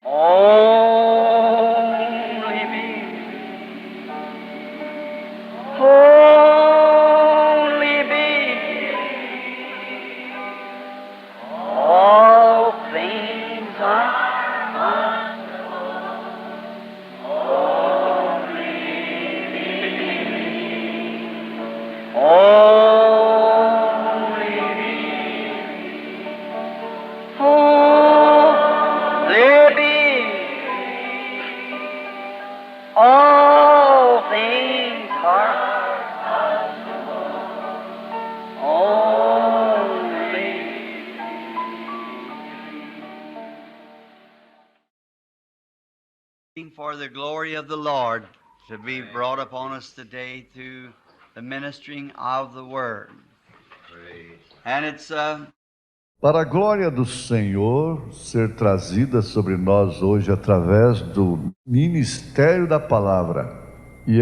Only me. Only me. All things are only me. Only me. All things are only. For the glory of the Lord to be brought upon us today through the ministering of the Word. And it's Para a glória do Senhor ser trazida sobre nós hoje através do ministério da palavra. E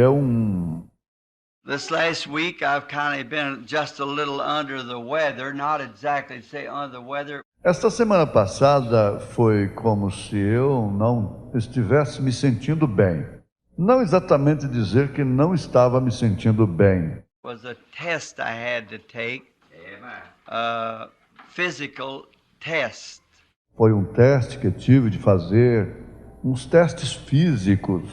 this last week I've kind of been just a little under the weather, not exactly to say under the weather. Esta semana passada foi como se eu não estivesse me sentindo bem. Não exatamente dizer que não estava me sentindo bem. It was a test I had to take, physical test. Foi um teste que tive de fazer, uns testes físicos.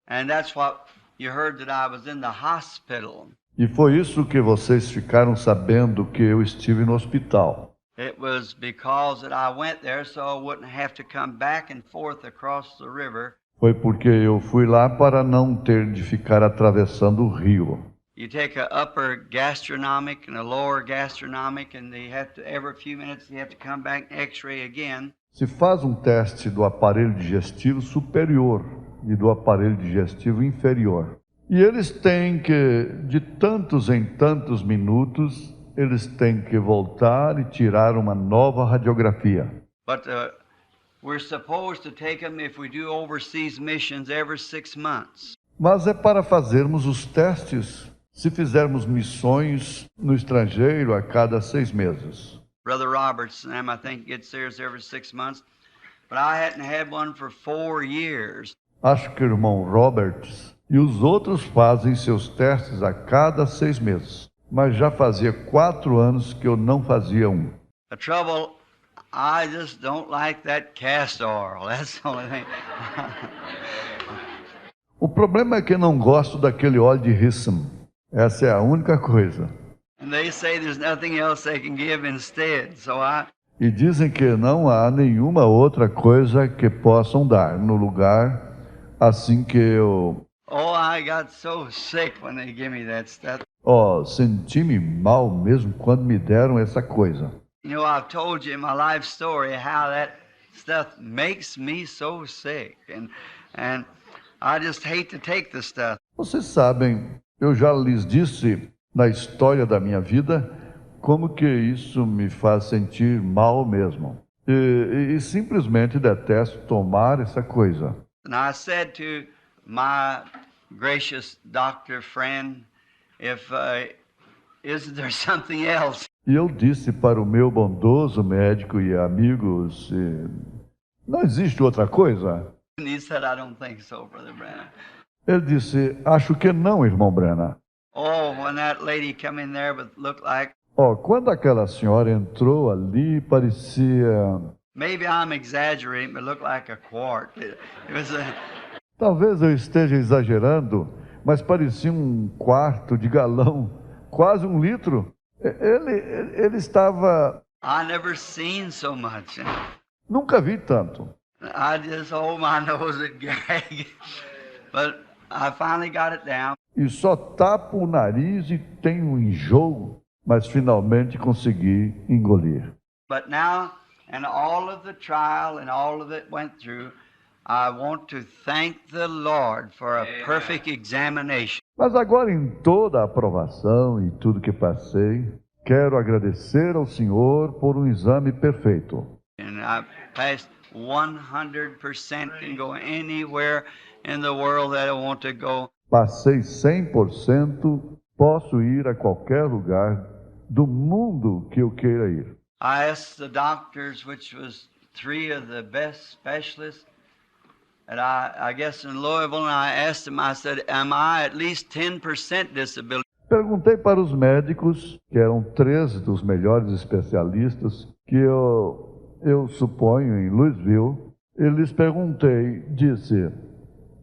And that's what you heard, that I was in the hospital. E foi isso que vocês ficaram sabendo, que eu estive no hospital. It was because that I went there so I wouldn't have to come back and forth across the river. Foi porque eu fui lá para não ter de ficar atravessando o rio. You take a upper gastronomic and a lower gastronomic, and they have to, every few minutes you have to come back and x-ray again. Se faz um teste do aparelho digestivo superior e do aparelho digestivo inferior. E eles têm que, de tantos em tantos minutos, eles têm que voltar e tirar uma nova radiografia. But we're supposed to take them if we do overseas missions every 6 months. Mas é para fazermos os testes se fizermos missões no estrangeiro a cada 6 meses. Brother Robertson, I think, gets theirs every 6 months, but I hadn't had one for 4 years. Acho que o irmão Roberts e os outros fazem seus testes a cada 6 meses. Mas já fazia 4 anos que eu não fazia um. The trouble, I just don't like that castor oil. That's the only thing. O problema é que eu não gosto daquele óleo de Hyssop. Essa é a única coisa. And they say there's nothing else they can give instead. So E dizem que não há nenhuma outra coisa que possam dar no lugar, assim que eu... I got so sick when they give me that stuff. Senti-me mal mesmo quando me deram essa coisa. You know, I've told you in my life story how that stuff makes me so sick. And I just hate to take the stuff. Vocês sabem, eu já lhes disse na história da minha vida como que isso me faz sentir mal mesmo. E simplesmente detesto tomar essa coisa. And I said to my gracious doctor friend, if isn't there something else? E eu disse para o meu bondoso médico e amigo, não existe outra coisa? And he said, I don't think so, Brother Branham. Ele disse, acho que não, irmão Branham. When that lady come in there, but looked like... Quando aquela senhora entrou ali, parecia... Maybe I'm exaggerating, but it looked like a quart. It was a... Talvez eu esteja exagerando, mas parecia um quarto de galão, quase 1 litro. Ele estava... I never seen so much. Nunca vi tanto. I just hold my nose and gag. But I finally got it down. E só tapo o nariz e tenho um enjoo, mas finalmente consegui engolir. But now, and all of the trial and all of it went through, I want to thank the Lord for a perfect examination. Mas agora, em toda a aprovação e tudo que passei, quero agradecer ao Senhor por um exame perfeito. And I passed 100%, can go anywhere in the world that I want to go. Passei 100%, posso ir a qualquer lugar do mundo que eu queira ir. I asked the doctors, which was 3 of the best specialists, And I guess in Louisville, and I asked him, I said, am I at least 10% disability? Perguntei para os médicos, que eram 13 dos melhores especialistas, que eu suponho em Louisville, e lhes perguntei, disse,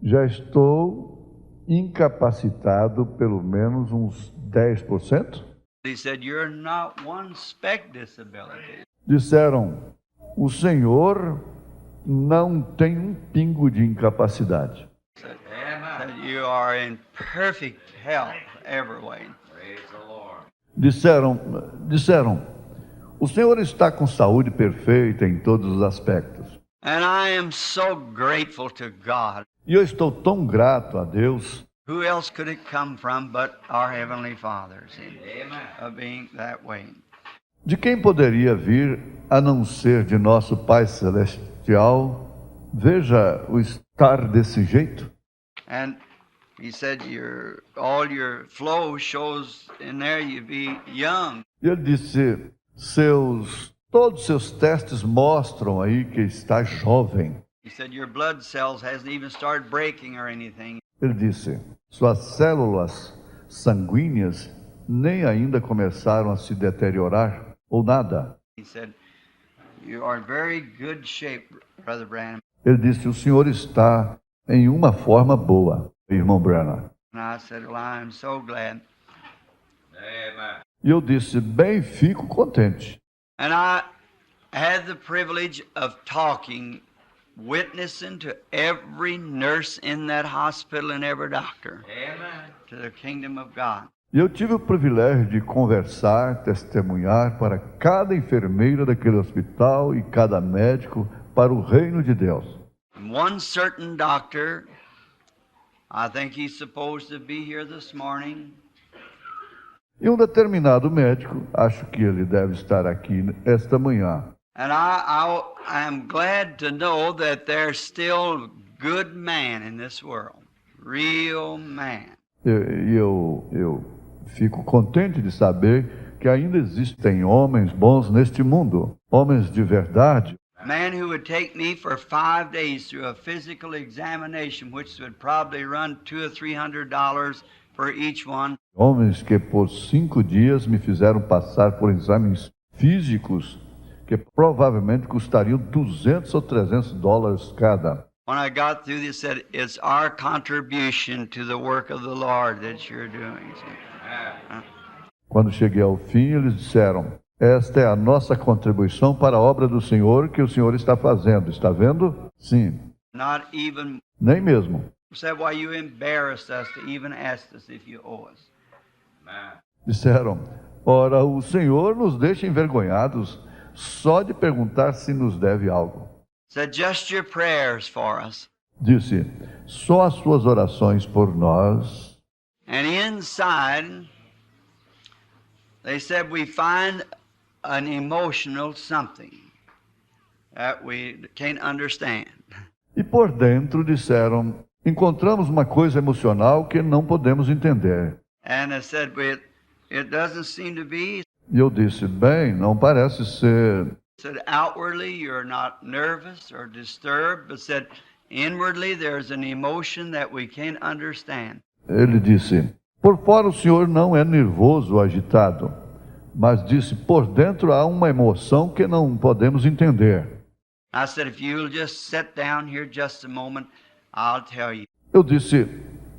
já estou incapacitado pelo menos uns 10%? He said, you're not one speck disability. Disseram, o senhor não tem um pingo de incapacidade. Said, you are in perfect health every way. Disseram, o senhor está com saúde perfeita em todos os aspectos. And I am so grateful to God. E eu estou tão grato a Deus. Who else could it come from but our Heavenly Father, see, of being that way? De quem poderia vir a não ser de nosso Pai Celestial? Veja o estar desse jeito. And he said, all your flow shows in there you be young. E ele disse, todos seus testes mostram aí que está jovem. He said, your blood cells hasn't even started breaking or anything. Ele disse, suas células sanguíneas nem ainda começaram a se deteriorar, ou nada. He said, you are in very good shape, Brother Branham. Ele disse, o senhor está em uma forma boa, irmão Branham. And I said, well, I'm so glad. E eu disse, bem, fico contente. And I had the privilege of witnessing to every nurse in that hospital and every doctor. Amen. To the kingdom of God. E eu tive o privilégio de conversar, testemunhar para cada enfermeira daquele hospital e cada médico para o reino de Deus. One certain doctor, I think he's supposed to be here this morning. E um determinado médico, acho que ele deve estar aqui esta manhã. And I am glad to know that there's still good man in this world, real man. Eu fico contente de saber que ainda existem homens bons neste mundo, homens de verdade. A man who would take me for 5 days through a physical examination, which would probably run $200 or $300 for each one. Homens que por 5 dias me fizeram passar por exames físicos que provavelmente custariam $200 ou $300 cada. When I got through, they said, it's our contribution to the work of the Lord that you're doing. Quando cheguei ao fim, eles disseram, esta é a nossa contribuição para a obra do Senhor que o Senhor está fazendo. Está vendo? Sim. Not even. Nem mesmo. Said, why you embarrassed us to even ask us if you owe us. Disseram, ora, o Senhor nos deixa envergonhados só de perguntar se nos deve algo. Said, just your prayers for us. Disse, só as suas orações por nós. And inside, they said, we find an emotional something that we can't understand. E por dentro disseram, encontramos uma coisa emocional que não podemos entender. And they said, it doesn't seem to be. E eu disse, bem, não parece ser. Said outwardly you're not nervous or disturbed, but said inwardly there's an emotion that we can't understand. Ele disse, por fora o senhor não é nervoso ou agitado, mas disse, por dentro há uma emoção que não podemos entender. I said, if you'll just sit down here just a moment, I'll tell you. Eu disse,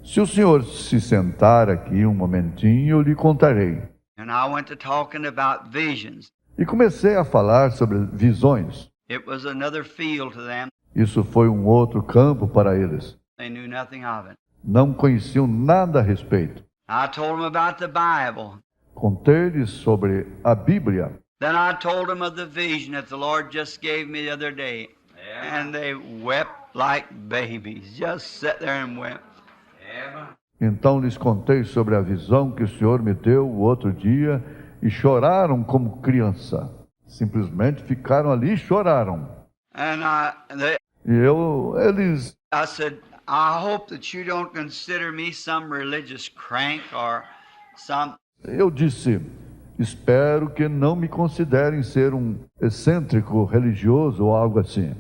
se o senhor se sentar aqui um momentinho, eu lhe contarei. And I went to talking about visions. E comecei a falar sobre visões. It was another field to them. Isso foi um outro campo para eles. They knew nothing of it. Não conheciam nada a respeito. I told them about the Bible. Contei-lhes sobre a Bíblia. Then I told them of the vision that the Lord just gave me the other day. And they wept like babies. Just sat there and wept. Então lhes contei sobre a visão que o Senhor me deu o outro dia e choraram como criança. Simplesmente ficaram ali e choraram. And eles... I said, I hope that you don't consider me some religious crank or some... Eu disse, espero que não me considerem ser um excêntrico religioso ou algo assim.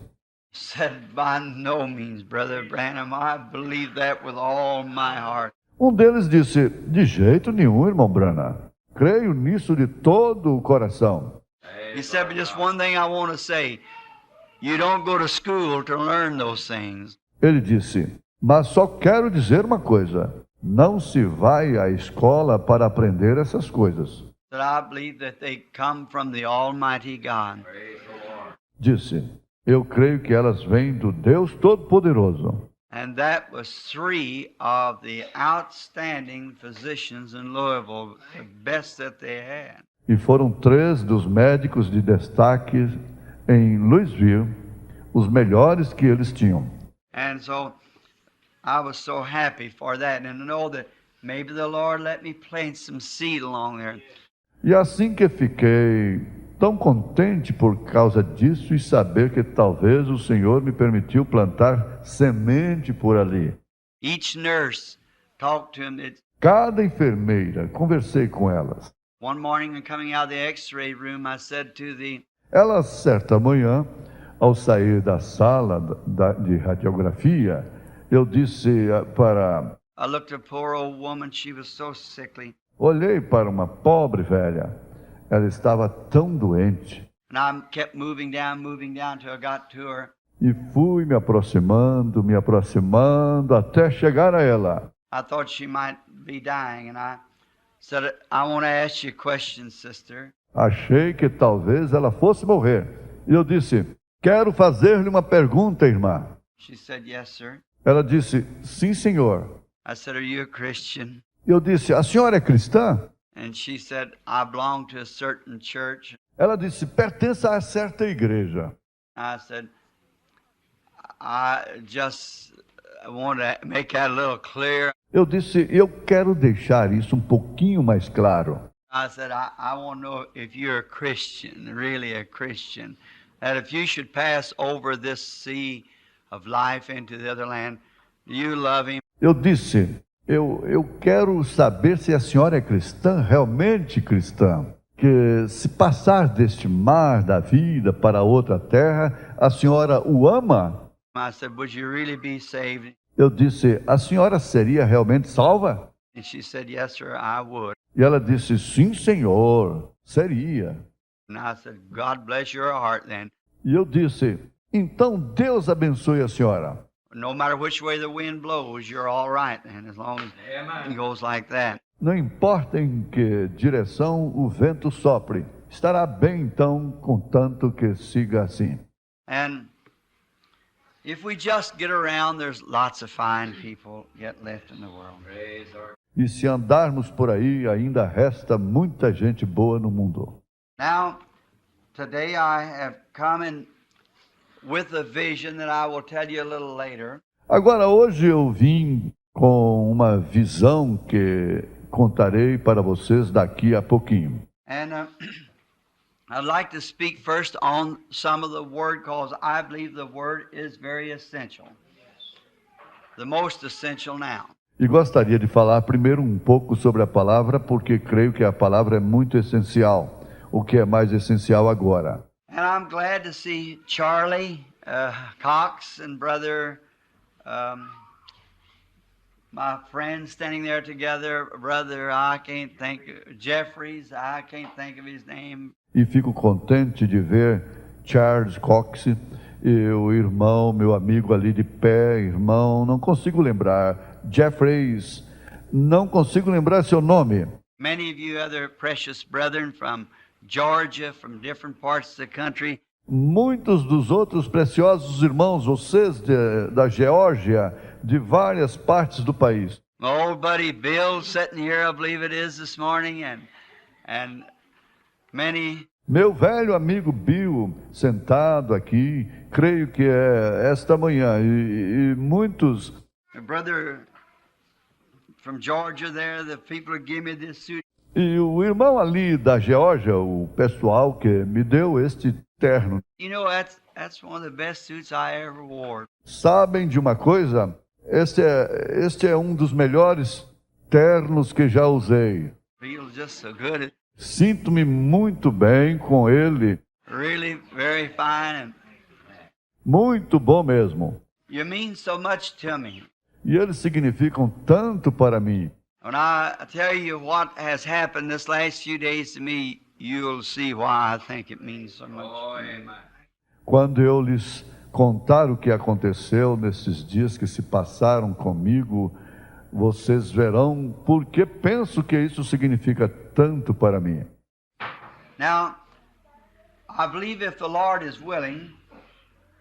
said, by no means, Brother Branham. I believe that with all my heart. Um deles disse: de jeito nenhum, irmão Branham. Creio nisso de todo o coração. He said, but just one thing I want to say. You don't go to school to learn those things. Ele disse: mas só quero dizer uma coisa. Não se vai à escola para aprender essas coisas. That I believe that they come from the Almighty God. Disse: eu creio que elas vêm do Deus Todo-Poderoso. And that was 3 of the outstanding physicians in Louisville, the best that they had. E foram 3 dos médicos de destaque em Louisville, os melhores que eles tinham. And so I was so happy for that, and to know that maybe the Lord let me plant some seed along there. E assim que fiquei tão contente por causa disso e saber que talvez o Senhor me permitiu plantar semente por ali. Each nurse talked to him. Cada enfermeira, conversei com elas. One morning, coming out of the X-ray room, I said to the Elas, certa manhã, ao sair da sala de radiografia, eu disse para... I looked at a poor old woman. She was so sickly. Olhei para uma pobre velha. Ela estava tão doente. And I kept moving down till I got to her. E fui me aproximando, até chegar a ela. I thought she might be dying, and I said, I want to ask you a question, sister. Achei que talvez ela fosse morrer. E eu disse: quero fazer-lhe uma pergunta, irmã. She said, yes, sir. Ela disse: sim, senhor. I said, are you a Christian? Eu disse: a senhora é cristã? And she said, I belong to a certain church. Ela disse: pertence a certa igreja. I said, I just want to make that a little clear. Eu disse: eu quero deixar isso um pouquinho mais claro. I said, I want to know if you're a Christian, really a Christian, that if you should pass over this sea of life into the other land, do you love him? Eu disse: eu quero saber se a senhora é cristã, realmente cristã. Que se passar deste mar da vida para outra terra, a senhora o ama? I said, would you really be saved? Eu disse: a senhora seria realmente salva? And she said, yes, sir, I would. E ela disse: sim, senhor, seria. And I said, God bless your heart then. E eu disse: então Deus abençoe a senhora. No matter which way the wind blows, you're all right then, as long as it goes like that. Não importa em que direção o vento sopre, estará bem então, contanto que siga assim. And if we just get around, there's lots of fine people yet left in the world. E se andarmos por aí, ainda resta muita gente boa no mundo. Now, today I have come in with a vision that I will tell you a little later. Agora, hoje eu vim com uma visão que contarei para vocês daqui a pouquinho. And I'd like to speak first on some of the word, because I believe the word is very essential. The most essential now. E gostaria de falar primeiro um pouco sobre a palavra, porque creio que a palavra é muito essencial. O que é mais essencial agora. And I'm glad to see Charlie Cox and brother, my friends standing there together. Brother, I can't think, Jeffries, I can't think of his name. E fico contente de ver Charles Cox e o irmão, meu amigo ali de pé, irmão, não consigo lembrar. Jeffries, não consigo lembrar seu nome. Many of you other precious brethren from Georgia, from different parts of the country. Muitos dos outros preciosos irmãos, vocês da Geórgia, de várias partes do país. My old buddy Bill sitting here, I believe it is this morning, and many. Meu velho amigo Bill, sentado aqui, creio que é esta manhã, e muitos. My brother from Georgia there, the people who give me this suit. E o irmão ali da Geórgia, o pessoal que me deu este terno. You know, that's one of the best suits I ever wore. Sabem de uma coisa? Este é um dos melhores ternos que já usei. Feels just so good. Sinto-me muito bem com ele. Really very fine. Muito bom mesmo. You mean so much to me. E eles significam tanto para mim. When I tell you what has happened this last few days to me, you'll see why I think it means so much to me. Quando eu lhes contar o que aconteceu nesses dias que se passaram comigo, vocês verão por que penso que isso significa tanto para mim. Now, I believe if the Lord is willing,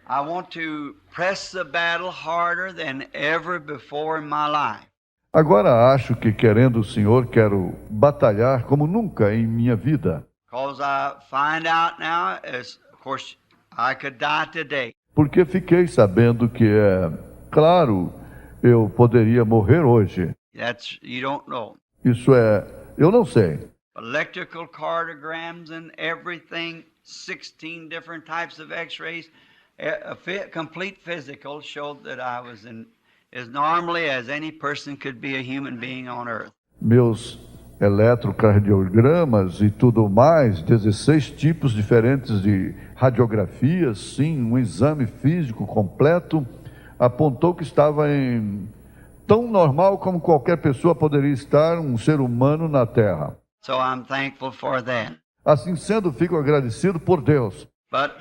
I want to press the battle harder than ever before in my life. Agora acho que, querendo o Senhor, quero batalhar como nunca em minha vida. Because I find out now, as of course, I could die today. Porque fiquei sabendo que claro, eu poderia morrer hoje. You don't know. Isso eu não sei. Electrical cardiograms and everything, 16 different types of x-rays, complete physical showed that I was as normally as any person could be a human being on earth. Meus eletrocardiogramas e tudo mais, 16 tipos diferentes de radiografias, sim, um exame físico completo, apontou que estava tão normal como qualquer pessoa poderia estar, um ser humano na Terra. So I'm thankful for that. Assim sendo, fico agradecido por Deus. But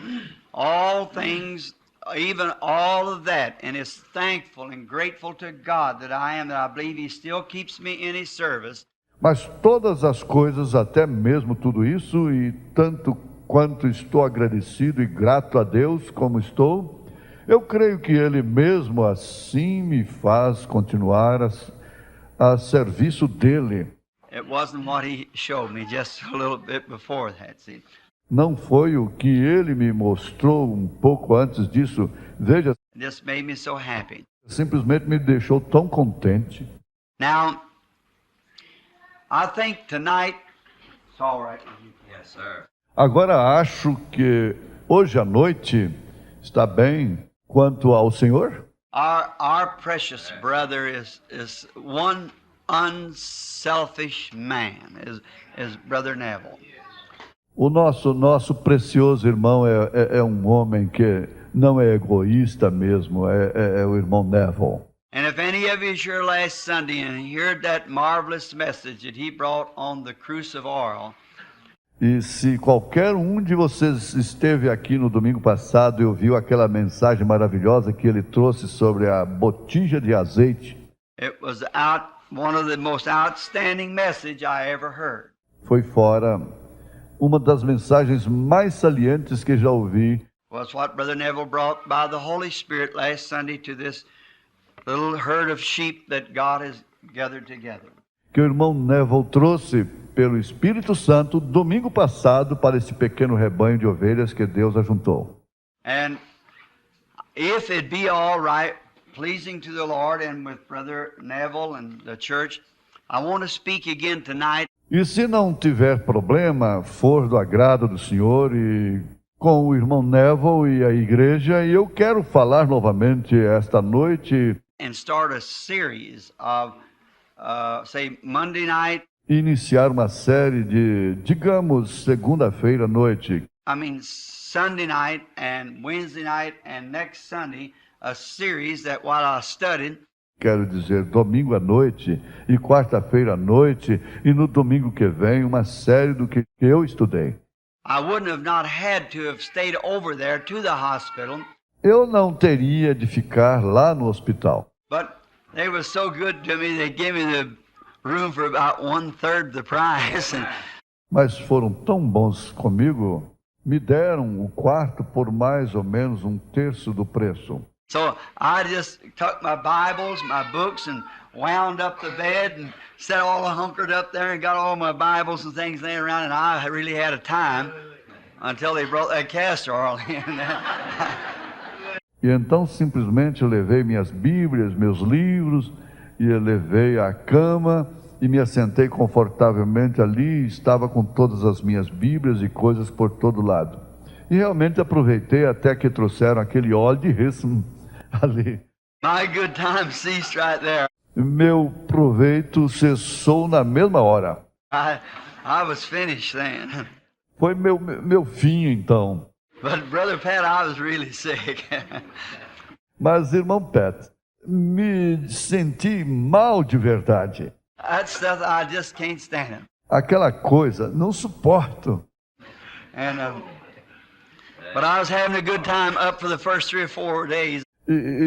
all things, even all of that, and is thankful and grateful to God that I believe He still keeps me in His service. Mas todas as coisas, até mesmo tudo isso, e tanto quanto estou agradecido e grato a Deus como estou, eu creio que Ele mesmo assim me faz continuar a serviço dEle. It wasn't what He showed me just a little bit before that, see. Não foi o que Ele me mostrou um pouco antes disso. Veja, It just made me so happy. simplesmente me deixou tão contente. Now, I think tonight, it's all right. Yes, sir. Agora acho que hoje à noite está bem quanto ao Senhor. Our precious brother is one unselfish man, is Brother Neville. O nosso precioso irmão é um homem que não é egoísta mesmo, é o irmão Neville. And if any of you here last Sunday and heard that marvelous message that he brought on the cruse of oil, E se qualquer um de vocês esteve aqui no domingo passado e ouviu aquela mensagem maravilhosa que ele trouxe sobre a botija de azeite, it was one of the most outstanding message I ever heard. foi fora uma das mensagens mais salientes que já ouvi. Was what Brother Neville brought by the Holy Spirit last Sunday to this little herd of sheep that God has gathered together. Que o irmão Neville trouxe pelo Espírito Santo domingo passado para esse pequeno rebanho de ovelhas que Deus ajuntou. And if it be all right, pleasing to the Lord and with Brother Neville and the church, I want to speak again tonight. E se não tiver problema, for do agrado do Senhor e com o irmão Neville e a igreja, e eu quero falar novamente esta noite, And start a series of, say, Monday night. iniciar uma série de, digamos, segunda-feira à noite. Sunday night and Wednesday night and next Sunday, a series that while I studied, Quero dizer, domingo à noite e quarta-feira à noite e no domingo que vem, uma série do que eu estudei. I wouldn't have not had to have stayed over there to the hospital, Eu não teria de ficar lá no hospital. but they were so good to me, they gave me the room for about 1/3 the price. Mas foram tão bons comigo, me deram o quarto por mais ou menos um terço do preço. So I just took my Bibles, my books, and wound up the bed and set all hunkered up there and got all my Bibles and things laying around, and I really had a time until they brought that castor oil in. E então simplesmente eu levei minhas Bíblias, meus livros, e eu levei a cama e me assentei confortavelmente ali, estava com todas as minhas Bíblias e coisas por todo lado. E realmente aproveitei até que trouxeram aquele óleo de rêssamo ali. My good time ceased right there. Meu proveito cessou na mesma hora. I was finished then. Foi meu fim então. But Brother Pat, I was really sick. Mas, irmão Pat, me senti mal de verdade. That stuff, I just can't stand it. Aquela coisa, não suporto. And but I was having a good time up for the first 3 or 4 days.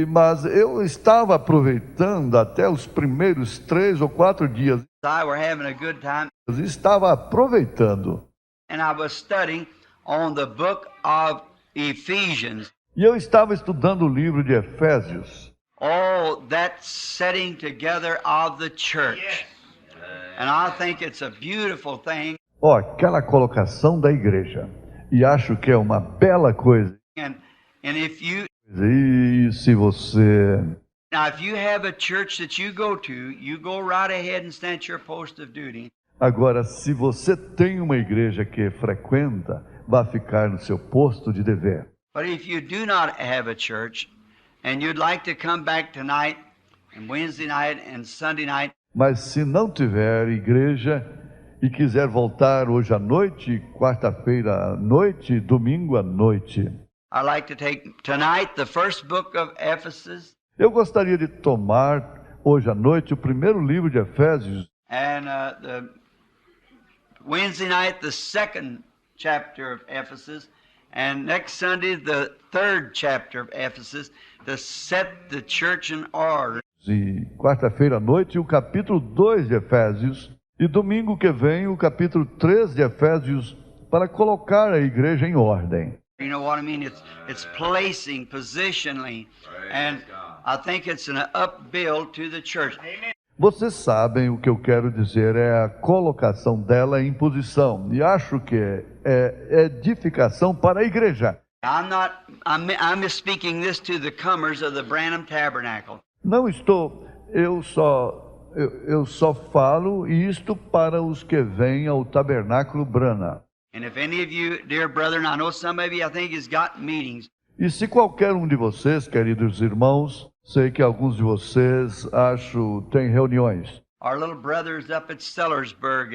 Mas eu estava aproveitando até os primeiros 3 ou 4 dias. I were having a good time, Estava aproveitando. and I was studying on the book of Ephesians. E eu estava estudando o livro de Efésios. Oh, that setting together of the church. And I think it's a beautiful thing. Ó, aquela colocação da igreja. E acho que é uma bela coisa. And if you E se você... now, if you have a church that you go right ahead and stand at your post of duty. Agora, se você tem uma igreja que frequenta, vá ficar no seu posto de dever. But if you do not have a church, and you'd like to come back tonight, and Wednesday night, and Sunday night, Mas se não tiver igreja e quiser voltar hoje à noite, quarta-feira à noite, domingo à noite, I'd like to take tonight the first book of Ephesus, eu gostaria de tomar hoje à noite o primeiro livro de Efésios and the Wednesday night the second chapter of Ephesus, and next Sunday the third chapter of Ephesus, to set the church in order. e quarta-feira à noite o capítulo 2 de Efésios e domingo que vem o capítulo 3 de Efésios para colocar a igreja em ordem. You know what I mean? It's placing, positioning, and I think it's an upbuild to the church. Vocês sabem o que eu quero dizer, é a colocação dela em posição. E acho que é edificação para a igreja. I'm speaking this to the comers of the Branham Tabernacle. Não estou, eu só falo isto para os que vêm ao Tabernáculo Branham. And if any of you, dear brethren, I know some of you, I think, has got meetings. E se qualquer um de vocês, queridos irmãos, sei que alguns de vocês, acho, tem reuniões. Our little brothers up at Sellersburg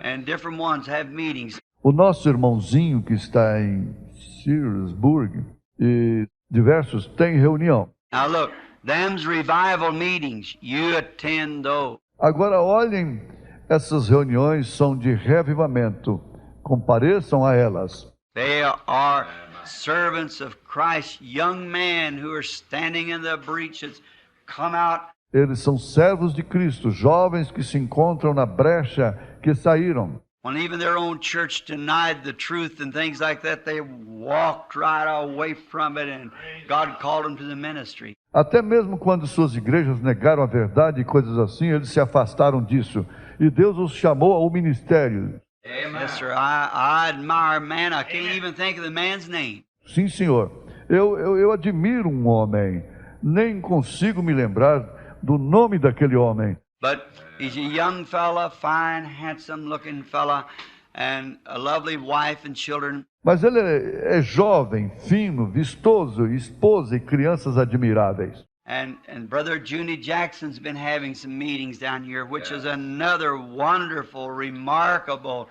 and different ones have meetings. O nosso irmãozinho que está em Searsburg e diversos têm reunião. Now look, them's revival meetings. You attend those. Agora olhem, essas reuniões são de reavivamento. Compareçam a elas. They are servants of Christ, young men who are standing in the breaches, come out. Eles são servos de Cristo, jovens que se encontram na brecha, que saíram. When even their own church denied the truth and things like that, they walked right away from it, and God called them to the ministry. Até mesmo quando suas igrejas negaram a verdade e coisas assim, eles se afastaram disso. E Deus os chamou ao ministério. Yes, sir. I admire a man. I can't even think of the man's name. Sim, senhor. Eu admiro um homem. Nem consigo me lembrar do nome daquele homem. But he's a young fella, fine, handsome-looking fella, and a lovely wife and children. Mas ele é jovem, fino, vistoso, esposa e crianças admiráveis. And Brother Junie Jackson's been having some meetings down here, which is another wonderful, remarkable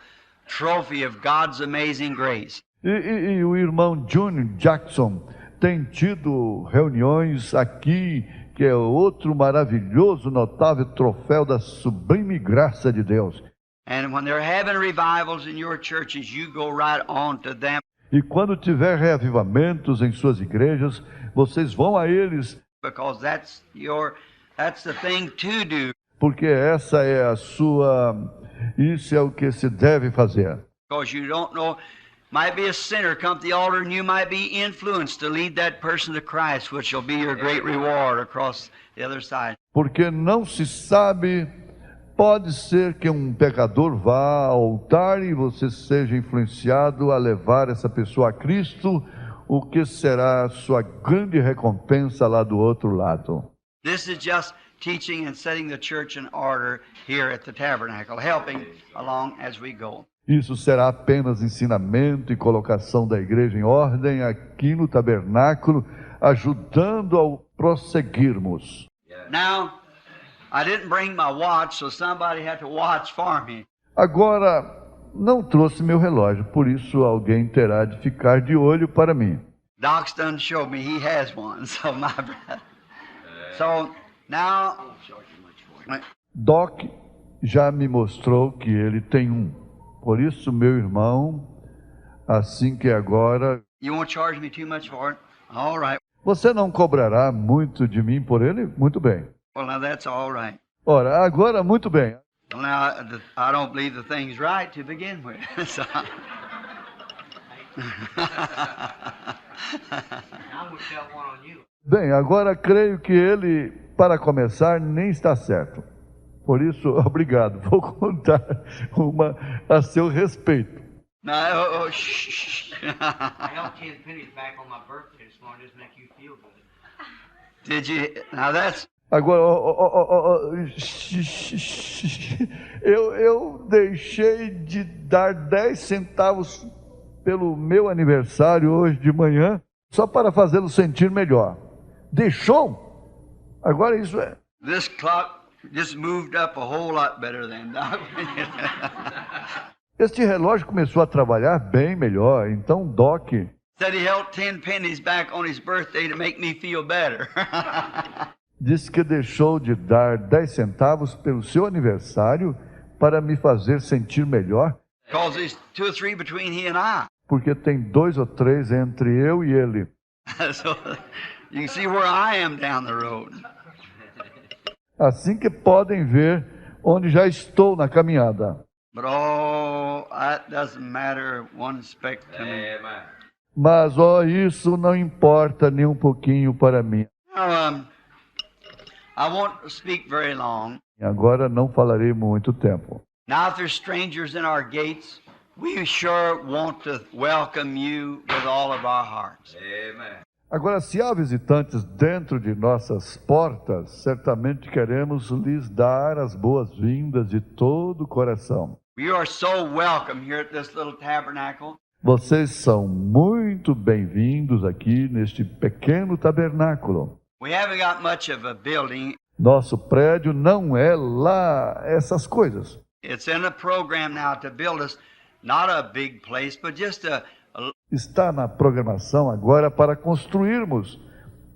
trophy of God's amazing grace. E o irmão Junior Jackson tem tido reuniões aqui, que é outro maravilhoso, notável troféu da sublime graça de Deus. And when they're having revivals in your churches, you go right on to them. E quando tiver reavivamentos em suas igrejas, vocês vão a eles, Because that's the thing to do. porque essa é isso é o que se deve fazer. Because you don't know, might be a sinner come to the altar and you might be influenced to lead that person to Christ, which will be your great reward across the other side. Porque não se sabe, pode ser que um pecador vá ao altar e você seja influenciado a levar essa pessoa a Cristo, o que será sua grande recompensa lá do outro lado. This is just teaching and setting the church in order here at the tabernacle, helping along as we go. Isso será apenas ensinamento e colocação da igreja em ordem aqui no tabernáculo, ajudando ao prosseguirmos. Now, I didn't bring my watch, so somebody had to watch for me. Agora, não trouxe meu relógio, por isso alguém terá de ficar de olho para mim. Doc's done showed me he has one, so my brother. So now, Doc já me mostrou que ele tem um. Por isso, meu irmão, assim que agora... you won't charge me too much for it? All right. Você não cobrará muito de mim por ele? Muito bem. Well, now that's all right. Ora, agora, muito bem. Well, now I don't believe the thing's right to begin with. So. Bem, agora creio que ele, para começar, nem está certo. Por isso, obrigado. Vou contar uma a seu respeito. No, shh. I got 10 pennies back on my birthday this morning. Just make you feel good. Did you? Now that's. Agora, eu deixei de dar 10 centavos pelo meu aniversário hoje de manhã, só para fazê-lo sentir melhor. Deixou? Agora isso é... This clock just moved up a whole lot better than Doc. Este relógio começou a trabalhar bem melhor, então Doc... Said he held 10 pennies back on his birthday to make me feel better. Disse que deixou de dar 10 centavos pelo seu aniversário para me fazer sentir melhor. Because there's 2 or 3 between he and I. Porque tem 2 ou 3 entre eu e ele. So you can see where I am down the road. Assim que podem ver onde já estou na caminhada. But oh, that doesn't matter one speck to me. Mas, isso não importa nem um pouquinho para mim. Now, I won't speak very long. Agora não falarei muito tempo. Now, if there's strangers in our gates, we sure want to welcome you with all of our hearts. Amen. Agora, se há visitantes dentro de nossas portas, certamente queremos lhes dar as boas-vindas de todo o coração. You are so welcome here at this little tabernacle. Vocês são muito bem-vindos aqui neste pequeno tabernáculo. We haven't got much of a building. Nosso prédio não é lá essas coisas. It's in a program now to build us not a big place, but just a Está na programação agora para construirmos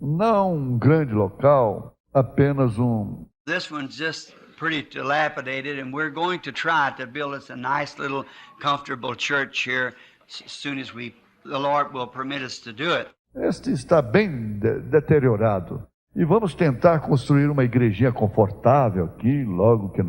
não um grande local, apenas um. This one's just pretty dilapidated, and we're going to try to build us a nice little comfortable church here as soon as the Lord will permit us to do it. Este está bem deteriorado. E vamos tentar construir uma igrejinha confortável aqui, logo que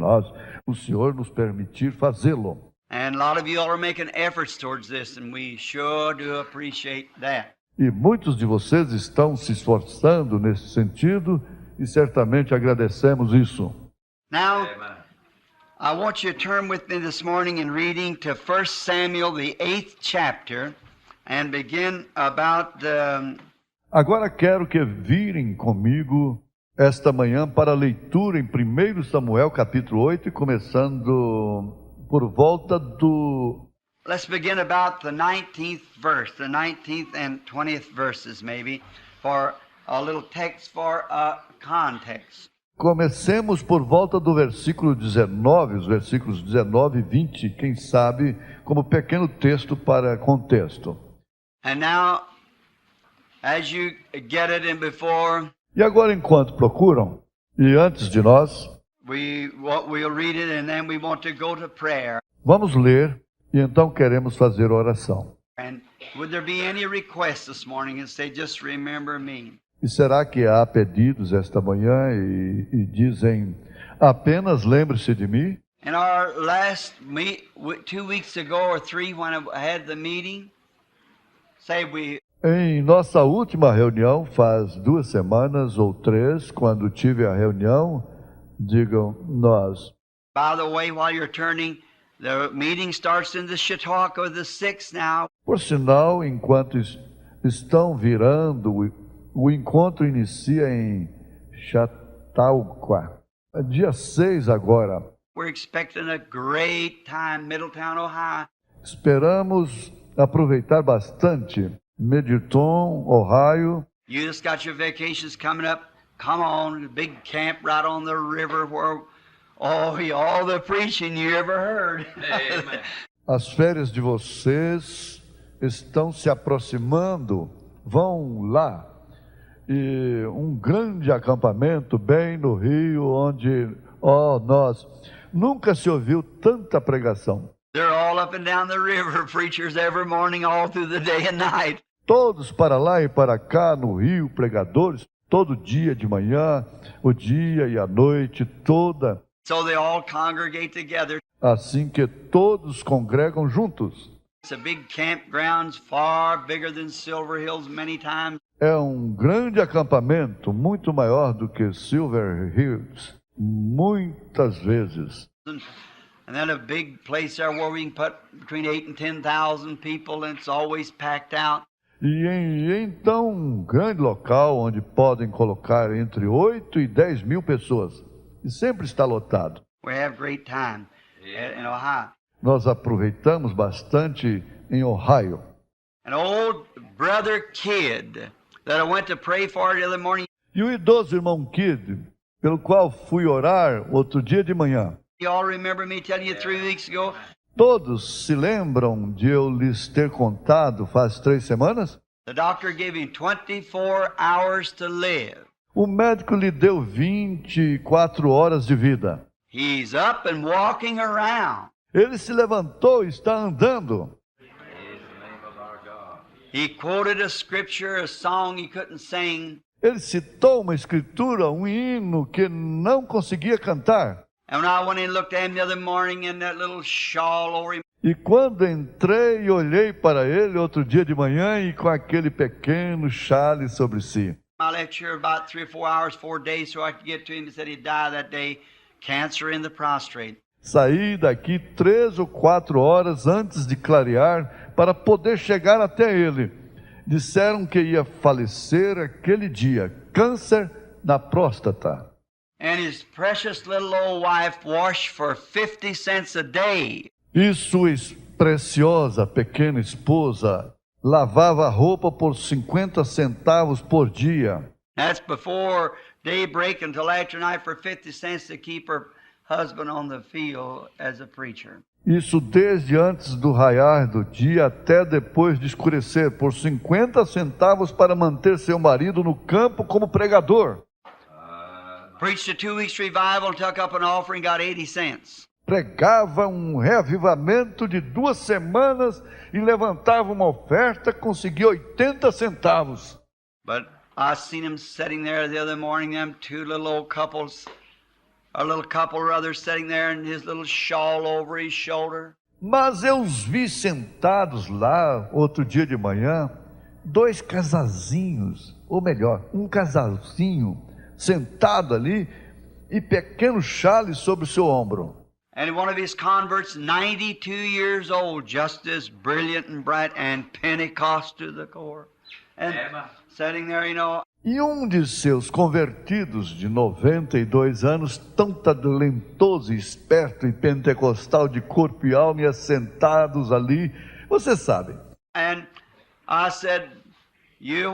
o Senhor nos permitir fazê-lo. And a lot of you all are making efforts towards this, and we sure do appreciate that. E muitos de vocês estão se esforçando nesse sentido, e certamente agradecemos isso. Now, I want you to turn with me this morning in reading to 1 Samuel, the 8th chapter, and begin about the... Agora quero que virem comigo esta manhã para a leitura em 1 Samuel capítulo 8, começando por volta do... Let's begin about the 19th verse, the 19th and 20th verses maybe, for a little text for a context. Comecemos por volta do versículo 19, os versículos 19 e 20, quem sabe, como pequeno texto para contexto. And now, as you get it in before, E agora, enquanto procuram, e antes de nós, we'll read it and then we want to go to prayer. vamos ler e então queremos fazer oração. And would there be any requests this morning and say, just remember me? E será que há pedidos esta manhã e dizem, apenas lembre-se de mim? In our last 2 weeks ago or 3 when I had the meeting, say we... Em nossa última reunião, faz 2 semanas ou 3, quando tive a reunião, digam nós. By the way, while you're turning, the meeting starts in the Chautauqua, the 6th now. Por sinal, enquanto estão virando, o encontro inicia em Chautauqua. Dia 6 agora. We're expecting a great time, Middletown, Ohio. Esperamos aproveitar bastante. Middleton, Ohio. You just got your vacations coming up. Come on, big camp right on the river where all the preaching you ever heard. Amen. As férias de vocês estão se aproximando. Vão lá. E um grande acampamento bem no Rio, onde, nós, nunca se ouviu tanta pregação. They're all up and down the river, preachers every morning, all through the day and night. Todos para lá e para cá no Rio, pregadores, todo dia de manhã, o dia e a noite toda. So they all congregate together. Assim que todos congregam juntos. It's a big campground, far bigger than Silver Hills many times. É um grande acampamento, muito maior do que Silver Hills, muitas vezes. And then a big place there where we can put between 8 and 10,000 people, and it's always packed out. E então um grande local onde podem colocar entre 8 e 10 mil pessoas. E sempre está lotado. We have great time in Ohio. Nós aproveitamos bastante em Ohio. An old brother Kid that I went to pray for the other morning. E o idoso irmão Kid, pelo qual fui orar outro dia de manhã. You all remember me telling you 3 weeks ago? Todos se lembram de eu lhes ter contado faz 3 semanas? The doctor gave him 24 hours to live. O médico lhe deu 24 horas de vida. He's up and walking around. Ele se levantou e está andando. He quoted a scripture, a song he couldn't sing. Ele citou uma escritura, um hino que não conseguia cantar. And when I went and looked at him the other morning in that little shawl over him, E quando entrei e olhei para ele outro dia de manhã e com aquele pequeno chale sobre si. I left here about 3 or 4 hours, 4 days, so I could get to him. He said he'd die that day, cancer in the prostate. Saí daqui 3 ou 4 horas antes de clarear para poder chegar até ele. Disseram que ia falecer aquele dia, câncer na próstata. And his precious little old wife washed for 50 cents a day. E sua preciosa pequena esposa lavava roupa por 50 centavos por dia. That's before daybreak until after night for 50 cents to keep her husband on the field as a preacher. Isso desde antes do raiar do dia até depois de escurecer, por 50 centavos para manter seu marido no campo como pregador. Preached a 2 weeks revival and took up an offering, got 80 cents. Pregava um reavivamento de 2 semanas e levantava uma oferta, conseguia 80 centavos. But I seen him sitting there the other morning, them 2 little old couples, a little couple rather sitting there and his little shawl over his shoulder. Mas eu os vi sentados lá outro dia de manhã, 2 casalzinhos, ou melhor, um casalzinho sentado ali e pequeno chale sobre o seu ombro. And one of his converts, 92 years old, just as brilliant and bright and Pentecost to the core. And sitting there, E um de seus convertidos de 92 anos, tão talentoso, esperto e pentecostal de corpo e alma, e assentados ali, você sabe. And I said,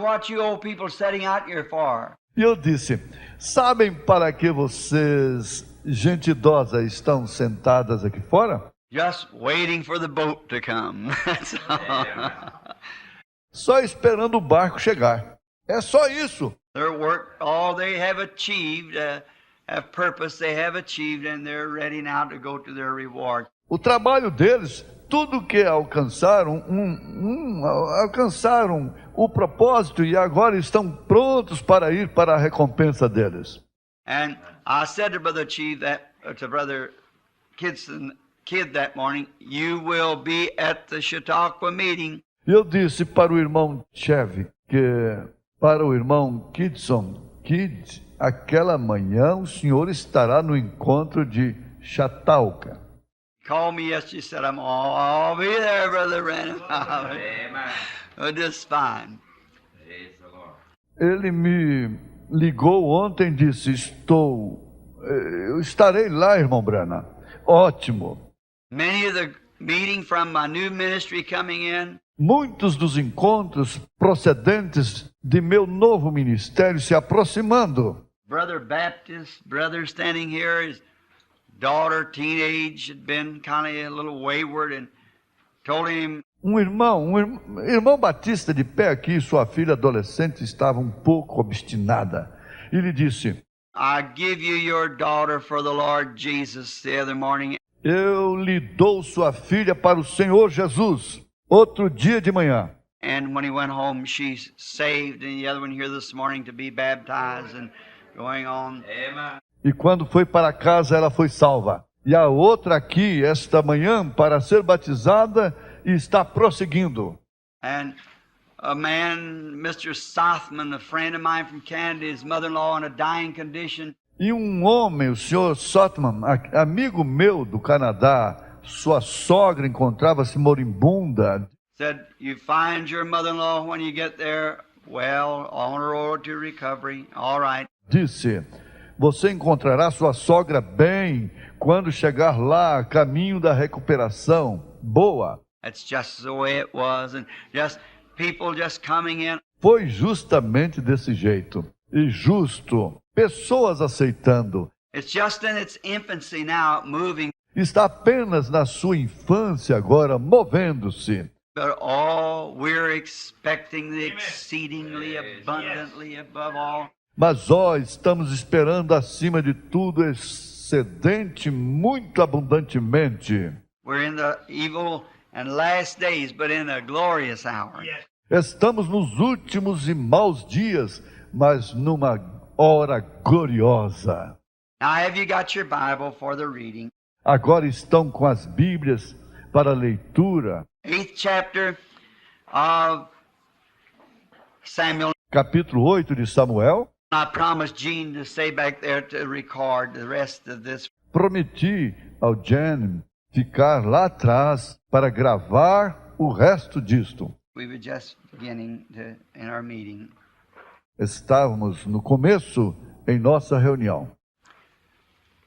what you old people sitting out here for? E eu disse, sabem para que vocês, gente idosa, estão sentadas aqui fora? Just waiting for the boat to come. That's all. Só esperando o barco chegar. É só isso. Their work, all they have achieved, have purpose they have achieved, and they're ready now to go to their reward. O trabalho deles, tudo que alcançaram, alcançaram o propósito e agora estão prontos para ir para a recompensa deles. And I said to Brother Chief, to Brother Kid that morning, you will be at the Chautauqua meeting. Eu disse para o irmão Chevy, para o irmão Kid, aquela manhã o senhor estará no encontro de Chautauqua. Called me yesterday, said, I'll be there, Brother Branham. Just fine. Ele me ligou ontem e disse, eu estarei lá, irmão Branham. Ótimo. Many of the meeting from my new ministry coming in. Muitos dos encontros procedentes de meu novo ministério se aproximando. Brother Baptist, brother standing here, his daughter, teenage, had been kind of a little wayward, and told him, irmão Batista de pé aqui, sua filha adolescente estava um pouco obstinada. E lhe disse: I give you your daughter for the Lord Jesus the other morning. eu lhe dou sua filha para o Senhor Jesus, outro dia de manhã. And when he went home, she's saved, and the other one here this morning to be baptized and going on. Amen. E quando foi para casa, ela foi salva. E a outra aqui, esta manhã, para ser batizada e está prosseguindo. And a man, Mr. Sothman, a friend of mine from Canada, his mother-in-law in a dying condition. E um homem, o senhor Sotman, amigo meu do Canadá, sua sogra encontrava-se moribunda. Said, you find your mother-in-law when you get there, well, on her road to recovery, all right. Disse: você encontrará sua sogra bem quando chegar lá, a caminho da recuperação. Boa. That's just the way it was, and just people just coming in. Foi justamente desse jeito. E justo. Pessoas aceitando. It's just in its infancy now, moving. Está apenas na sua infância agora, movendo-se. But all we're expecting the exceedingly abundantly above all. Mas ó, estamos esperando acima de tudo, excedente, muito abundantemente. We're in the evil and last days, but in a glorious hour. Estamos nos últimos e maus dias, mas numa hora gloriosa. Now, have you got your Bible for the reading? Agora estão com as Bíblias para leitura. 8th chapter of Samuel. Capítulo 8 de Samuel. I promised Gene to stay back there to record the rest of this. Prometi ao Jen ficar lá atrás para gravar o resto disto. We were just beginning in our meeting. Estávamos no começo em nossa reunião.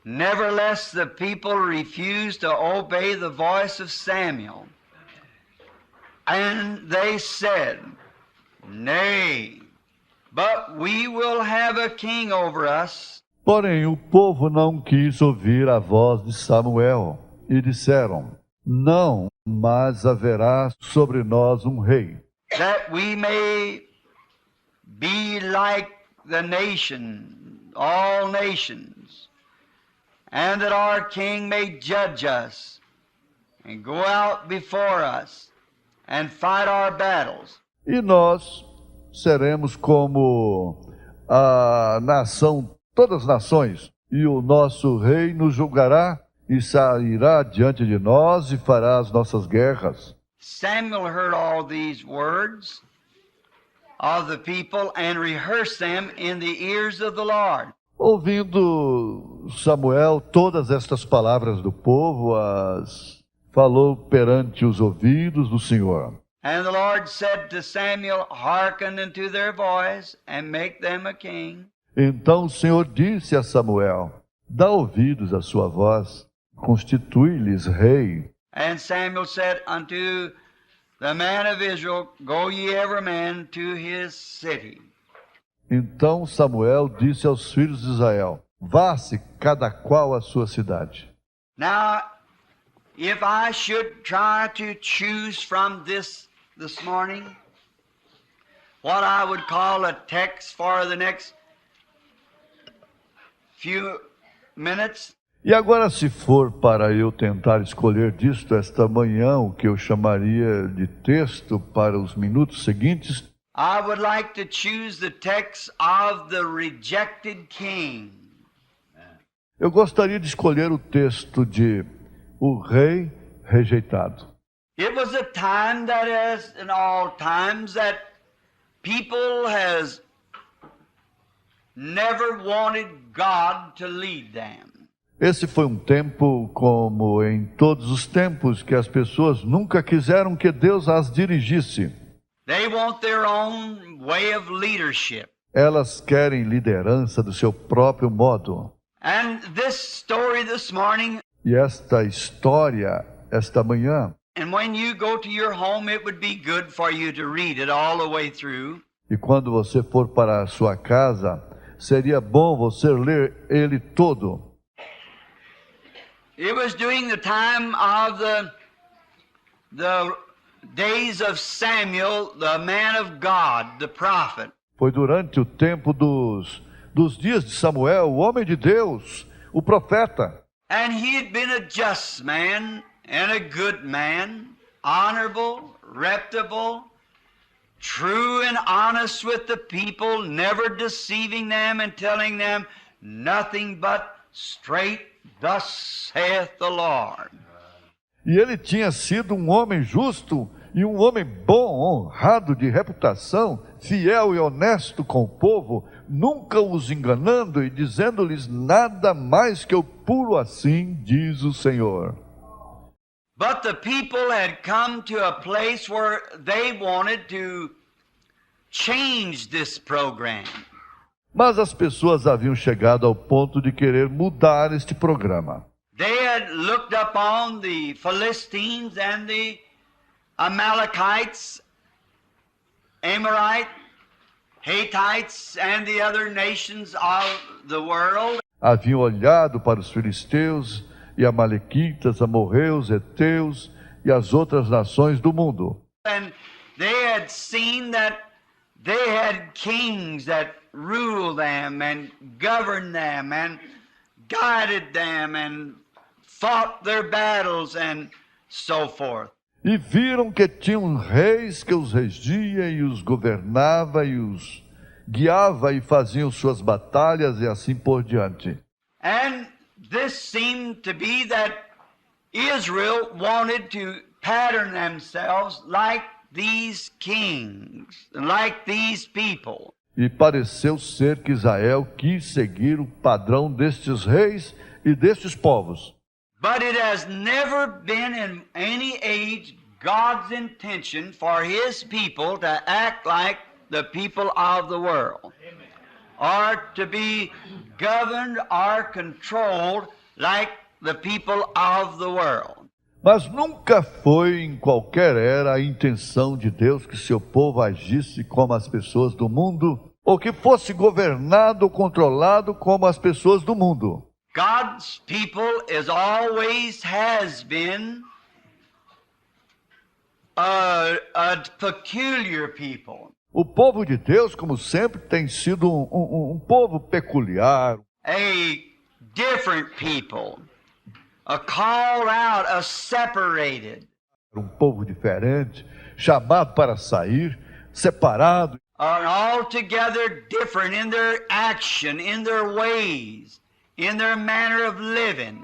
Nevertheless, the people refused to obey the voice of Samuel. And they said, nay, but we will have a king over us. Porém, o povo não quis ouvir a voz de Samuel e disseram: não, mas haverá sobre nós um rei. That we may be like the nation, all nations, and that our king may judge us and go out before us and fight our battles. E nós seremos como a nação, todas as nações, e o nosso rei nos julgará e sairá diante de nós e fará as nossas guerras. Samuel heard all these words of the people and rehearsed them in the ears of the Lord. Ouvindo Samuel todas estas palavras do povo, as falou perante os ouvidos do Senhor. And the Lord said to Samuel, hearken unto their voice and make them a king. Então o Senhor disse a Samuel: dá ouvidos à sua voz, constitui-lhes rei. And Samuel said unto the man of Israel, go ye every man to his city. Então Samuel disse aos filhos de Israel: vá-se cada qual à sua cidade. Now, if I should try to choose from this morning, what I would call a text for the next few minutes, E agora, se for para eu tentar escolher disto esta manhã, o que eu chamaria de texto para os minutos seguintes, I would like to choose the text of the rejected king. eu gostaria de escolher o texto de o rei rejeitado. It was a time that, as in all times, that people has never wanted God to lead them. Esse foi um tempo, como em todos os tempos, que as pessoas nunca quiseram que Deus as dirigisse. They want their own way of leadership. Elas querem liderança do seu próprio modo. And this story this morning, E esta história, esta manhã, and when you go to your home, it would be good for you to read it all the way through. e quando você for para a sua casa, seria bom você ler ele todo. It was during the time of the days of Samuel, the man of God, the prophet. Foi durante o tempo dos dias de Samuel, o homem de Deus, o profeta. And he had been a just man and a good man, honorable, reputable, true and honest with the people, never deceiving them and telling them nothing but straight, thus saith the Lord. E ele tinha sido um homem justo e um homem bom, honrado, de reputação, fiel e honesto com o povo, nunca os enganando e dizendo-lhes nada mais que o puro assim, diz o Senhor. But the people had come to a place where they wanted to change this program. Mas as pessoas haviam chegado ao ponto de querer mudar este programa. They had looked upon the Philistines and the Amalekites, Amorite, Hittites, and the other nations of the world. Haviam olhado para os filisteus e amalequitas, amorreus, heteus e as outras nações do mundo. And they had seen that they had kings that ruled them and governed them and guided them and fought their battles and so forth. E viram que tinham reis que os regia e os governava e os guiava e faziam suas batalhas e assim por diante. And this seemed to be that Israel wanted to pattern themselves like these kings, like these people. E pareceu ser que Israel quis seguir o padrão destes reis e destes povos. But it has never been in any age God's intention for His people to act like the people of the world, or to be governed or controlled like the people of the world. Mas nunca foi em qualquer era a intenção de Deus que seu povo agisse como as pessoas do mundo, ou que fosse governado ou controlado como as pessoas do mundo. God's people is always has been a peculiar people. O povo de Deus, como sempre, tem sido um povo peculiar, A different people, a called out, a separated, um povo diferente, chamado para sair, separado, are altogether different in their action, in their ways, in their manner of living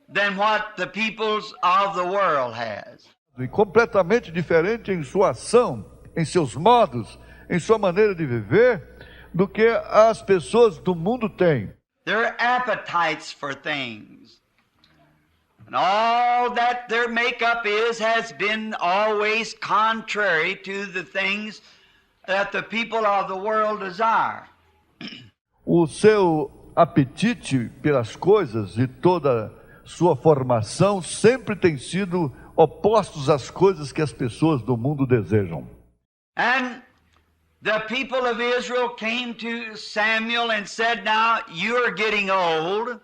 than what the peoples of the world has. e completamente diferente em sua ação, em seus modos, em sua maneira de viver, do que as pessoas do mundo têm. Their appetites for things. And all that their makeup has been always contrary to the things that the people of the world desire. O seu apetite pelas coisas e toda sua formação sempre tem sido opostos às coisas que as pessoas do mundo desejam. And the people of Israel came to Samuel and said, "Now you are getting old,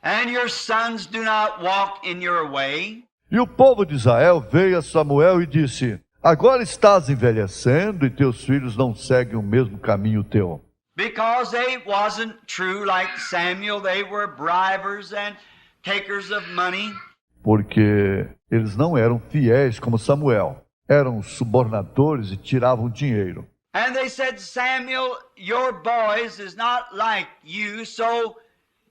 and your sons do not walk in your way." E o povo de Israel veio a Samuel e disse: agora estás envelhecendo e teus filhos não seguem o mesmo caminho teu. Because they wasn't true like Samuel, they were bribers and takers of money. Porque eles não eram fiéis como Samuel. Eram subornadores e tiravam dinheiro. And they said, "Samuel, your boys is not like you, so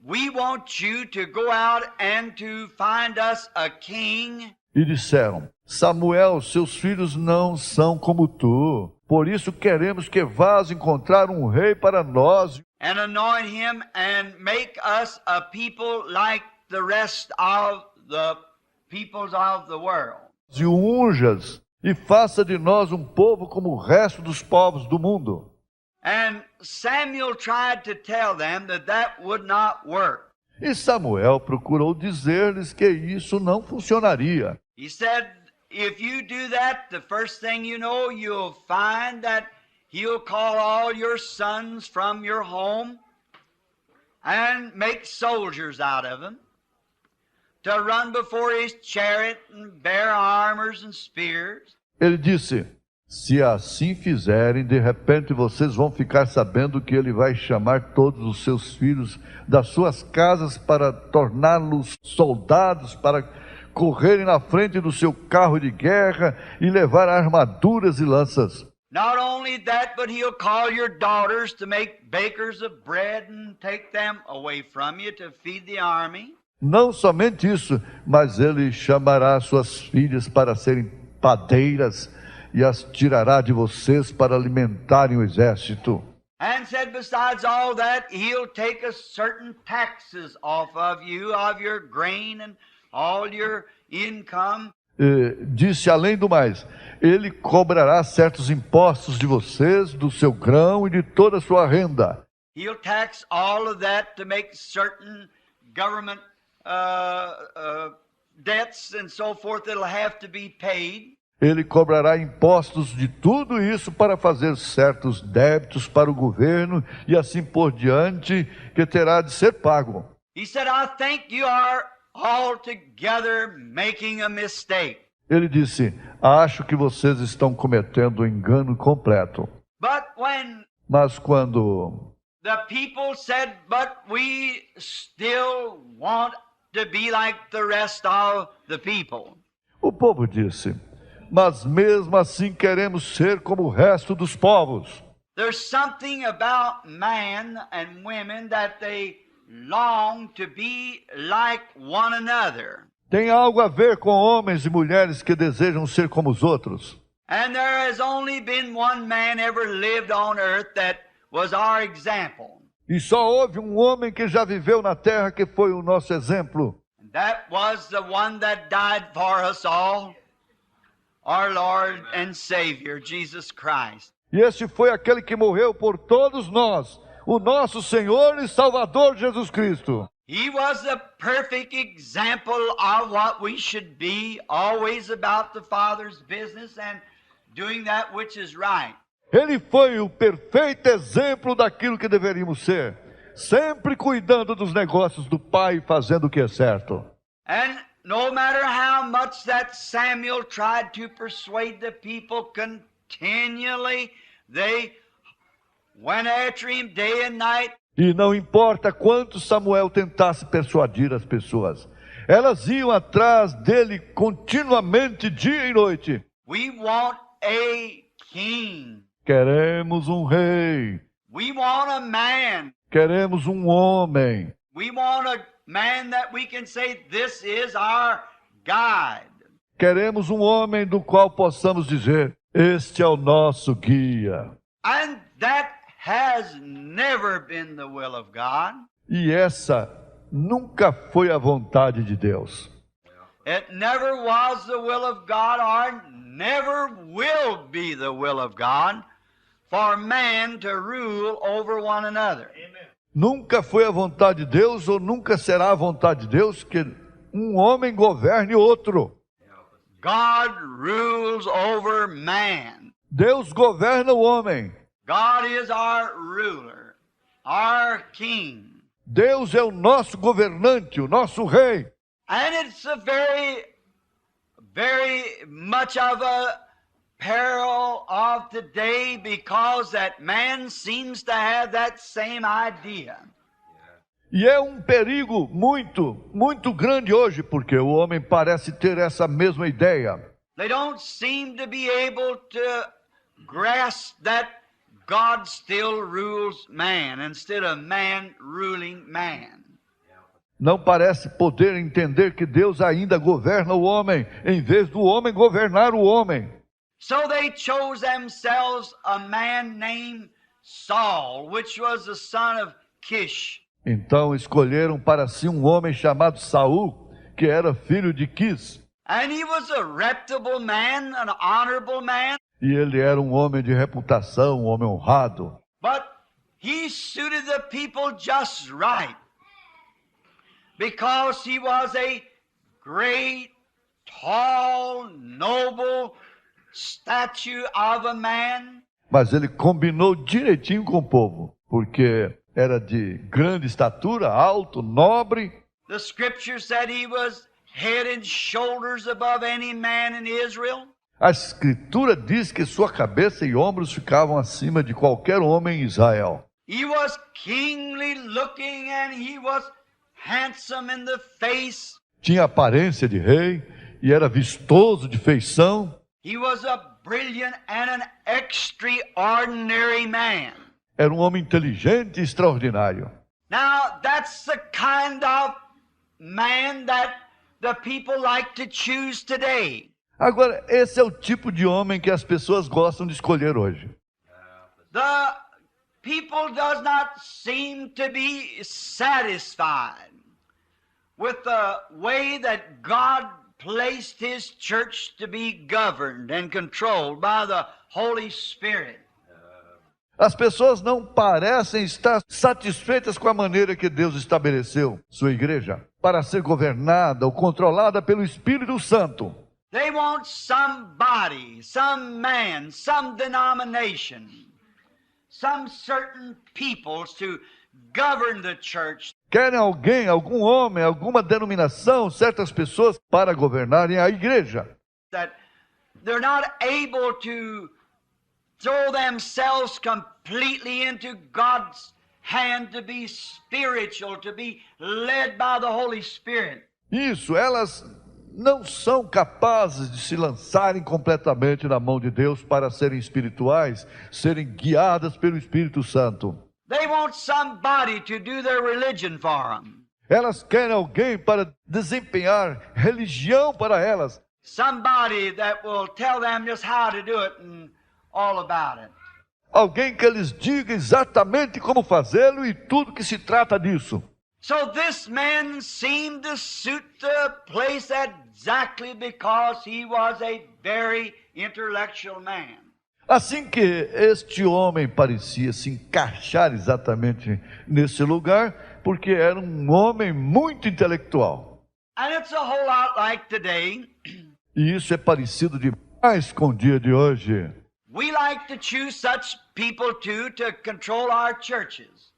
we want you to go out and to find us a king." E disseram: Samuel, seus filhos não são como tu. Por isso queremos que vás encontrar um rei para nós. And anoint him and make us a people like the rest of the peoples of the world. E o unjas e faça de nós um povo como o resto dos povos do mundo. And Samuel tried to tell them that would not work. E Samuel procurou dizer-lhes que isso não funcionaria. He said, if you do that, the first thing you know, you'll find that he'll call all your sons from your home and make soldiers out of them. to run before his chariot and bear armors and spears. Ele disse: se assim fizerem, de repente vocês vão ficar sabendo que ele vai chamar todos os seus filhos das suas casas para torná-los soldados, para correrem na frente do seu carro de guerra e levar armaduras e lanças. Not only that, but he'll call your daughters to make bakers of bread and take them away from you to feed the army. Não somente isso, mas ele chamará suas filhas para serem padeiras e as tirará de vocês para alimentarem o exército. And said, besides all that, he'll take a certain taxes off of you, of your grain and all your income. Disse, além do mais, ele cobrará certos impostos de vocês, do seu grão e de toda a sua renda. He'll tax all of that to make certain government debts and so forth that'll have to be paid. Ele cobrará impostos de tudo isso para fazer certos débitos para o governo e assim por diante, que terá de ser pago. He said, I think you are altogether making a mistake. Ele disse, acho que vocês estão cometendo um engano completo. But when Mas quando the people said, but we still want to be like the rest of the people. o povo disse, mas mesmo assim queremos ser como o resto dos povos. There's something about man and women that they long to be like one another. Tem algo a ver com homens e mulheres que desejam ser como os outros. And there has only been one man ever lived on earth that was our example. E só houve um homem que já viveu na terra que foi o nosso exemplo. And that was the one that died for us all, our Lord and Savior, Jesus Christ. E este foi aquele que morreu por todos nós, o nosso Senhor e Salvador Jesus Cristo. He was the perfect example of what we should be, always about the Father's business and doing that which is right. Ele foi o perfeito exemplo daquilo que deveríamos ser, sempre cuidando dos negócios do Pai e fazendo o que é certo. And no matter how much that Samuel tried to persuade the people continually, they went after him day and night. E não importa quanto Samuel tentasse persuadir as pessoas, elas iam atrás dele continuamente, dia e noite. We want a king. Queremos um rei, We want a man. queremos um homem, We want a man that we can say, this is our guide. queremos um homem do qual possamos dizer, este é o nosso guia. And that has never been the will of God. E essa nunca foi a vontade de Deus. It never was the will of God, or never will be the will of God, for man to rule over one another. Nunca foi a vontade de Deus ou nunca será a vontade de Deus que um homem governe outro. God rules over man. Deus governa o homem. God is our ruler, our king. Deus é o nosso governante, o nosso rei. And it's a very, very much of a peril of today, because that man seems to have that same idea. E é um perigo muito grande hoje, porque o homem parece ter essa mesma ideia. They don't seem to be able to grasp that God still rules man instead of man ruling man. Não parece poder entender que Deus ainda governa o homem, em vez do homem governar o homem. So they chose themselves a man named Saul, which was the son of Kish. Então escolheram para si um homem chamado Saul, que era filho de Quis. And he was a reputable man, an honorable man, E ele era um homem de reputação, um homem honrado. but he suited the people just right, because he was a great, tall, noble statue of a man. Mas ele combinou direitinho com o povo, porque era de grande estatura, alto, nobre. The scripture said he was head and shoulders above any man in Israel. A Escritura diz que sua cabeça e ombros ficavam acima de qualquer homem em Israel. He was kingly looking and he was handsome in the face. Tinha aparência de rei e era vistoso de feição. He was a brilliant and an extraordinary man. Era um homem inteligente e extraordinário. Now, that's the kind of man that the people like to choose today. Agora, esse é o tipo de homem que as pessoas gostam de escolher hoje. The people does not seem to be satisfied with the way that God placed His church to be governed and controlled by the Holy Spirit. As pessoas não parecem estar satisfeitas com a maneira que Deus estabeleceu sua igreja para ser governada ou controlada pelo Espírito Santo. They want somebody, some man, some denomination, some certain peoples to govern the church. Querem alguém, algum homem, alguma denominação, certas pessoas para governarem a igreja. That they're not able to throw themselves completely into God's hand to be spiritual, to be led by the Holy Spirit. Isso, elas não são capazes de se lançarem completamente na mão de Deus para serem espirituais, serem guiadas pelo Espírito Santo. They want somebody to do their religion for them. Elas querem alguém para desempenhar religião para elas. Somebody that will tell them just how to do it and all about it. Alguém que lhes diga exatamente como fazê-lo e tudo que se trata disso. So this man seemed to suit the place exactly because he was a very intellectual man. Assim que este homem parecia se encaixar exatamente nesse lugar, porque era um homem muito intelectual. And it's a whole lot like today. E isso é parecido demais com o dia de hoje. We like to choose such people to control our churches,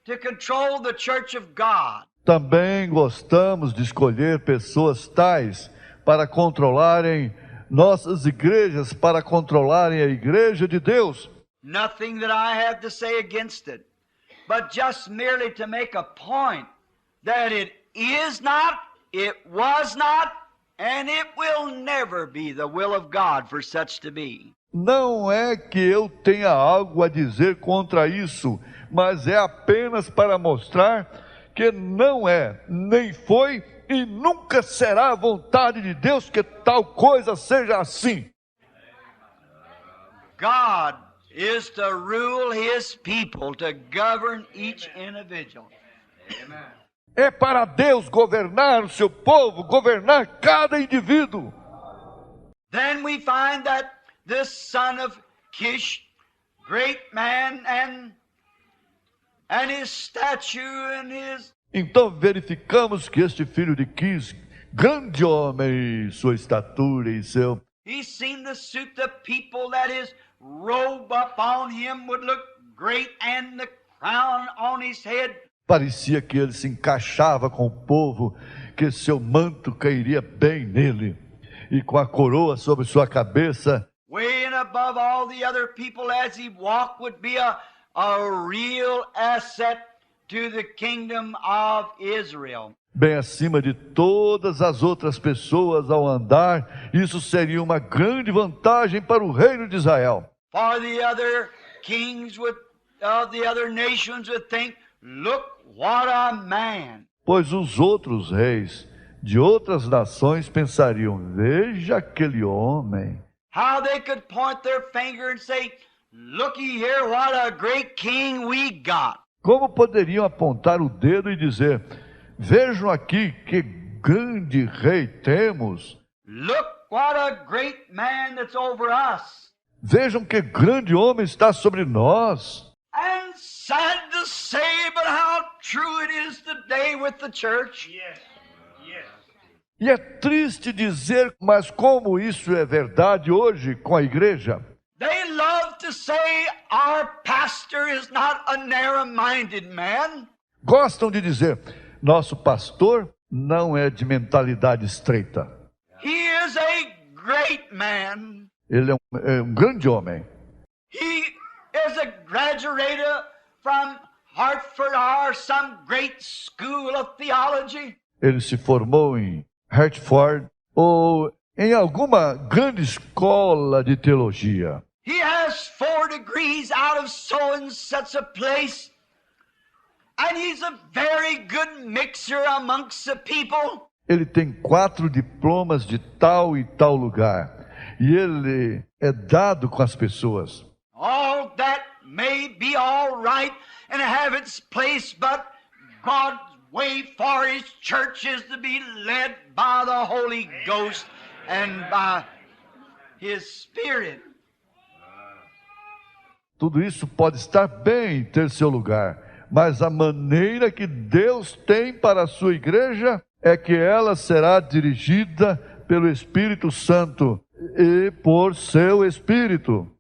to control the church of God. Também gostamos de escolher pessoas tais para controlarem nossas igrejas, para controlarem a igreja de Deus. Nothing that I have to say against it, but just merely to make a point that it is not, it was not, and it will never be the will of God for such to be. Não é que eu tenha algo a dizer contra isso, mas é apenas para mostrar que não é, nem foi e nunca será a vontade de Deus que tal coisa seja assim. God is to rule His people, to govern each individual. Amen. É para Deus governar o seu povo, governar cada indivíduo. Then we find that this son of Kish, great man, and his statue and his... Então verificamos que este filho de Quis, grande homem, sua estatura e seu... He seemed to suit the people, that his robe upon him would look great and the crown on his head. Parecia que ele se encaixava com o povo, que seu manto cairia bem nele. E com a coroa sobre sua cabeça... Way and above all the other people as he walked would be a real asset to the kingdom of Israel. Bem acima de todas as outras pessoas ao andar, isso seria uma grande vantagem para o reino de Israel. For the other kings of the other nations would think, look what a man. Pois os outros reis de outras nações pensariam, veja aquele homem. How they could point their finger and say, looky here, what a great king we got. Como poderiam apontar o dedo e dizer, vejam aqui que grande rei temos. Look what a great man that's over us. Vejam que grande homem está sobre nós. And sad to say, but how true it is today with the church. Yes. Yes. E é triste dizer, mas como isso é verdade hoje com a igreja? They love to say our pastor is not a narrow-minded man. Gostam de dizer, nosso pastor não é de mentalidade estreita. He is a great man. Ele é um grande homem. He is a graduate from Hartford or some great school of theology. Ele se formou em Hartford ou em alguma grande escola de teologia. He has 4 degrees out of so and such a place. And he's a very good mixer amongst the people. Ele tem 4 diplomas de tal e tal lugar. E ele é dado com as pessoas. All that may be all right and have its place, but God's way for His church is to be led by the Holy Ghost and by His Spirit. Tudo isso pode estar bem, ter seu lugar, mas a maneira que Deus tem para a sua igreja é que ela será dirigida pelo Espírito Santo e por seu Espírito.